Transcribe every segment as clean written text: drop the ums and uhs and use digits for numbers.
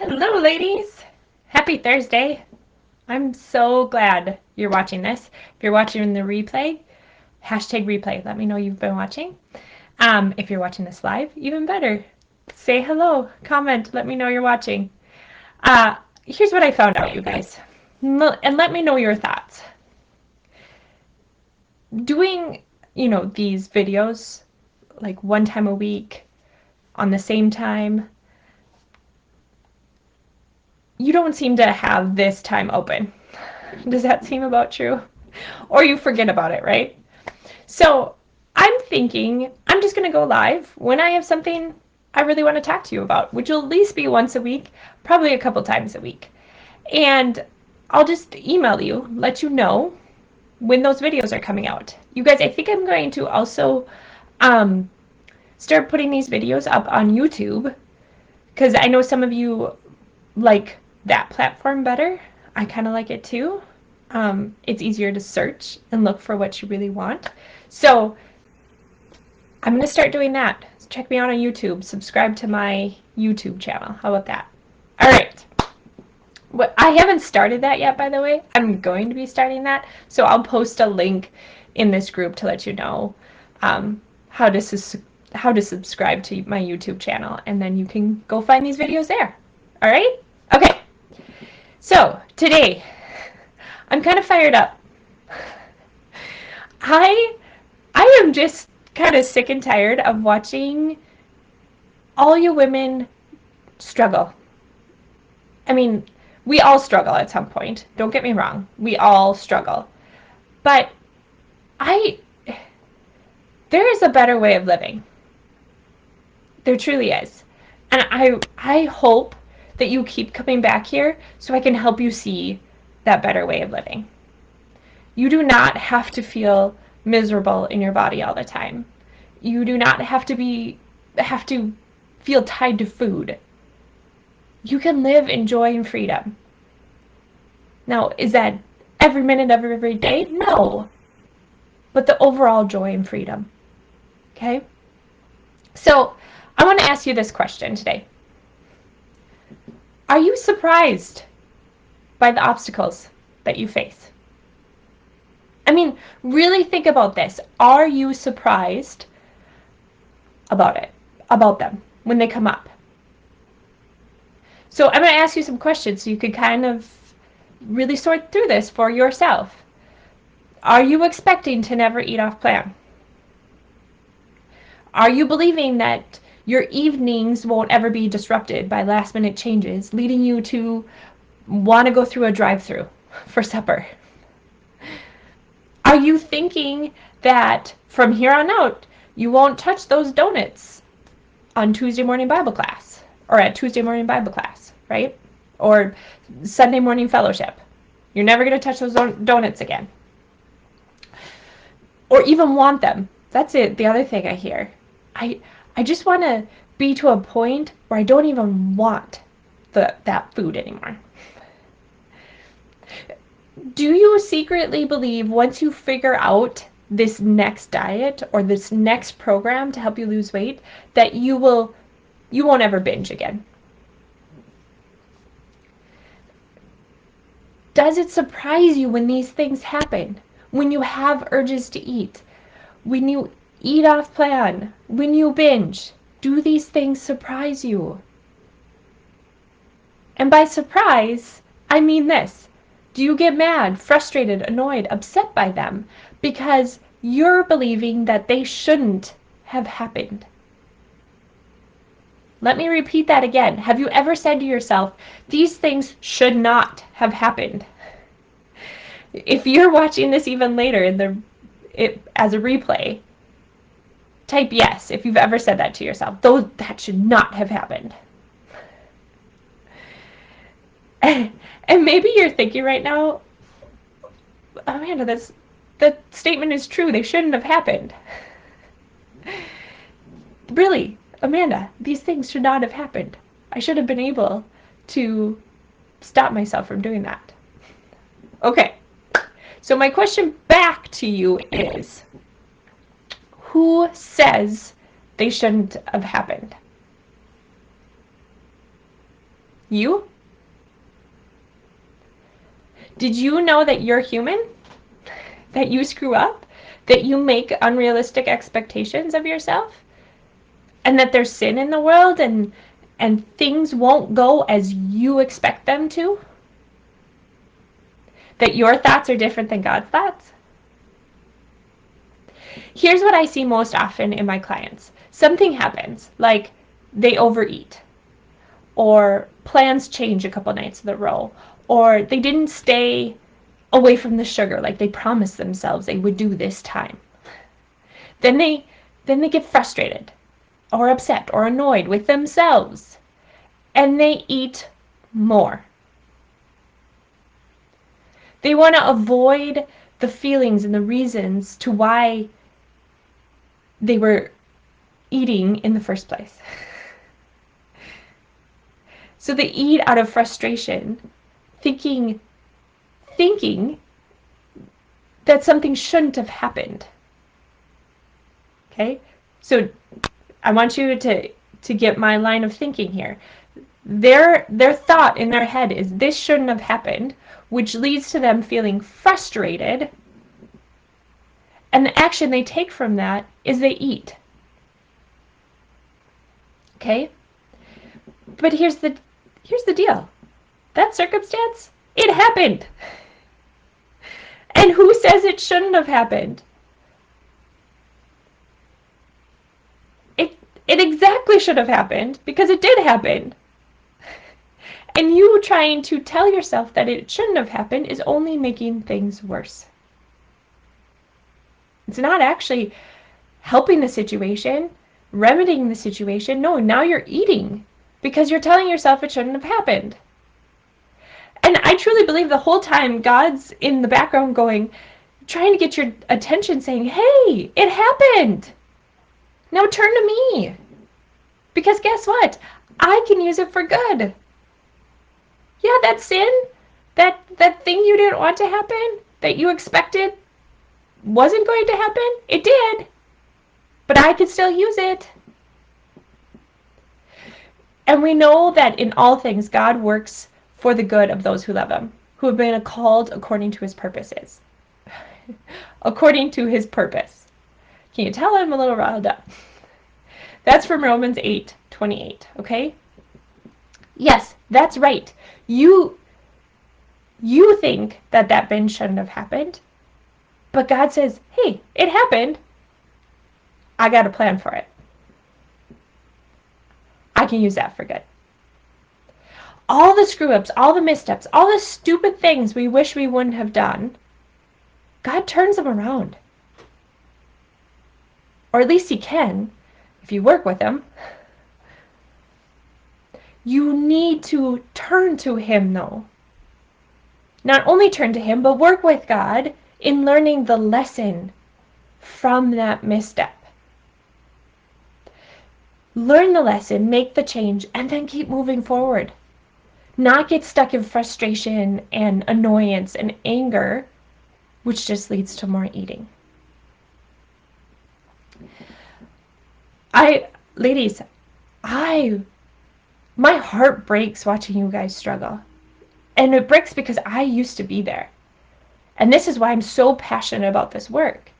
Hello, ladies. Happy Thursday. I'm so glad you're watching this. If you're watching the replay, hashtag replay. Let me know you've been watching. If you're watching this live, even better. Say hello, comment, let me know you're watching. Here's what I found out, you guys. And let me know your thoughts. Doing, these videos like one time a week on the same time, you don't seem to have this time open. Does that seem about true? Or you forget about it, right? So I'm thinking I'm just going to go live when I have something I really want to talk to you about, which will at least be once a week, probably a couple times a week. And I'll just email you, let you know when those videos are coming out. You guys, I think I'm going to also start putting these videos up on YouTube, because I know some of you like that platform better. I kind of like it too. It's easier to search and look for what you really want. So I'm going to start doing that. Check me out on YouTube. Subscribe to my YouTube channel. How about that? All right. I haven't started that yet, by the way. I'm going to be starting that. So I'll post a link in this group to let you know how to subscribe to my YouTube channel. And then you can go find these videos there. All right? Okay. So today, I'm kind of fired up. I am just kind of sick and tired of watching all you women struggle. I mean, we all struggle at some point. Don't get me wrong. We all struggle. But there is a better way of living. There truly is. And I hope that you keep coming back here so I can help you see that better way of living. You do not have to feel miserable in your body all the time. You do not have to feel tied to food. You can live in joy and freedom. Now, is that every minute of every day? No. But the overall joy and freedom. Okay? So, I want to ask you this question today. Are you surprised by the obstacles that you face? I mean, really think about this. Are you surprised about them when they come up? So I'm going to ask you some questions so you can kind of really sort through this for yourself. Are you expecting to never eat off plan? Are you believing that your evenings won't ever be disrupted by last minute changes, leading you to want to go through a drive-through for supper? Are you thinking that from here on out, you won't touch those donuts on Tuesday morning Bible class, or at Tuesday morning Bible class, right? Or Sunday morning fellowship? You're never going to touch those donuts again. Or even want them. That's it. The other thing I hear. I just want to be to a point where I don't even want that food anymore. Do you secretly believe once you figure out this next diet or this next program to help you lose weight that you won't ever binge again? Does it surprise you when these things happen? When you have urges to eat? When you eat off plan? When you binge? Do these things surprise you? And by surprise, I mean this. Do you get mad, frustrated, annoyed, upset by them because you're believing that they shouldn't have happened? Let me repeat that again. Have you ever said to yourself, these things should not have happened? If you're watching this even later as a replay, type yes if you've ever said that to yourself. That should not have happened. And maybe you're thinking right now, Amanda, that statement is true. They shouldn't have happened. Really, Amanda, these things should not have happened. I should have been able to stop myself from doing that. Okay, so my question back to you is, who says they shouldn't have happened? You? Did you know that you're human? That you screw up? That you make unrealistic expectations of yourself? And that there's sin in the world and things won't go as you expect them to? That your thoughts are different than God's thoughts? Here's what I see most often in my clients. Something happens, like they overeat, or plans change a couple nights in a row, or they didn't stay away from the sugar like they promised themselves they would do this time. Then they get frustrated or upset or annoyed with themselves, and they eat more. They want to avoid the feelings and the reasons to why they were eating in the first place. So they eat out of frustration, thinking that something shouldn't have happened. Okay? So I want you to get my line of thinking here. Their thought in their head is this shouldn't have happened, which leads to them feeling frustrated. And the action they take from that is they eat. Okay? But here's the deal. That circumstance, it happened. And who says it shouldn't have happened? It exactly should have happened because it did happen. And you trying to tell yourself that it shouldn't have happened is only making things worse. It's not actually helping the situation, remedying the situation. No, now you're eating because you're telling yourself it shouldn't have happened. And I truly believe the whole time God's in the background trying to get your attention saying, hey, it happened. Now turn to me. Because guess what? I can use it for good. Yeah, that sin, that thing you didn't want to happen, that you expected wasn't going to happen, it did. But I could still use it. And we know that in all things, God works for the good of those who love him, who have been called according to his purposes. According to his purpose. Can you tell I'm a little riled up? That's from Romans 8:28, okay? Yes, that's right. You think that binge shouldn't have happened, but God says, hey, it happened. I got a plan for it. I can use that for good. All the screw-ups, all the missteps, all the stupid things we wish we wouldn't have done, God turns them around. Or at least he can, if you work with him. You need to turn to him, though. Not only turn to him, but work with God in learning the lesson from that misstep. Learn the lesson, make the change, and then keep moving forward. Not get stuck in frustration and annoyance and anger, which just leads to more eating. Ladies, my heart breaks watching you guys struggle. And it breaks because I used to be there. And this is why I'm so passionate about this work.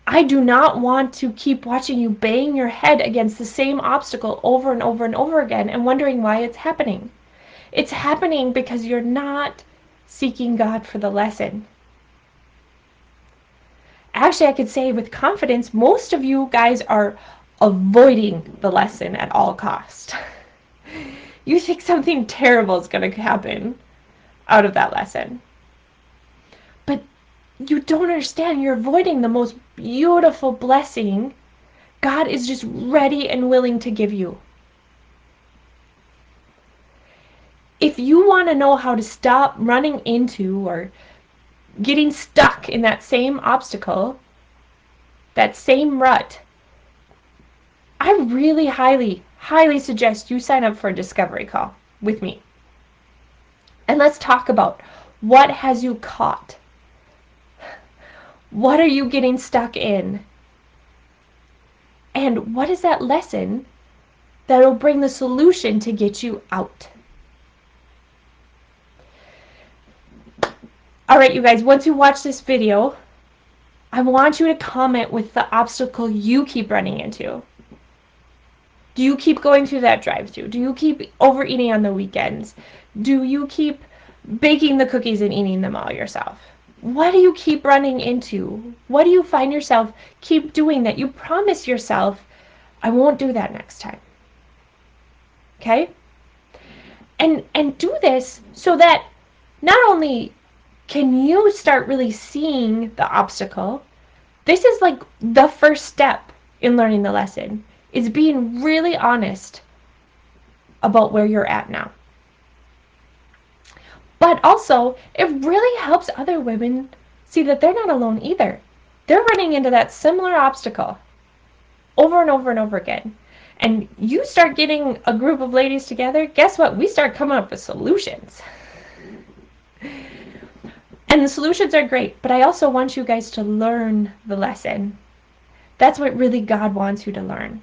I do not want to keep watching you bang your head against the same obstacle over and over and over again and wondering why it's happening. It's happening because you're not seeking God for the lesson. Actually, I could say with confidence, most of you guys are avoiding the lesson at all costs. You think something terrible is going to happen out of that lesson. But you don't understand. You're avoiding the most beautiful blessing God is just ready and willing to give you. If you want to know how to stop running into or getting stuck in that same obstacle, that same rut, I really highly suggest you sign up for a discovery call with me. And let's talk about what has you caught? What are you getting stuck in? And what is that lesson that'll bring the solution to get you out. All right, you guys, once you watch this video, I want you to comment with the obstacle you keep running into. Do you keep going through that drive-thru? Do you keep overeating on the weekends? Do you keep baking the cookies and eating them all yourself? What do you keep running into? What do you find yourself keep doing that you promise yourself, I won't do that next time? Okay? And do this so that not only can you start really seeing the obstacle, this is like the first step in learning the lesson, is being really honest about where you're at now. But also, it really helps other women see that they're not alone either. They're running into that similar obstacle over and over and over again. And you start getting a group of ladies together, guess what? We start coming up with solutions. And the solutions are great, but I also want you guys to learn the lesson. That's what really God wants you to learn.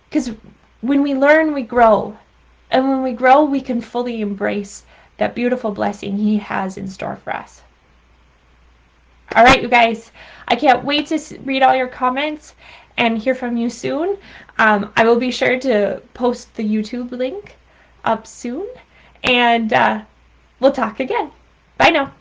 Because when we learn, we grow. And when we grow, we can fully embrace that beautiful blessing He has in store for us. All right, you guys, I can't wait to read all your comments and hear from you soon. I will be sure to post the YouTube link up soon, and we'll talk again. Bye now.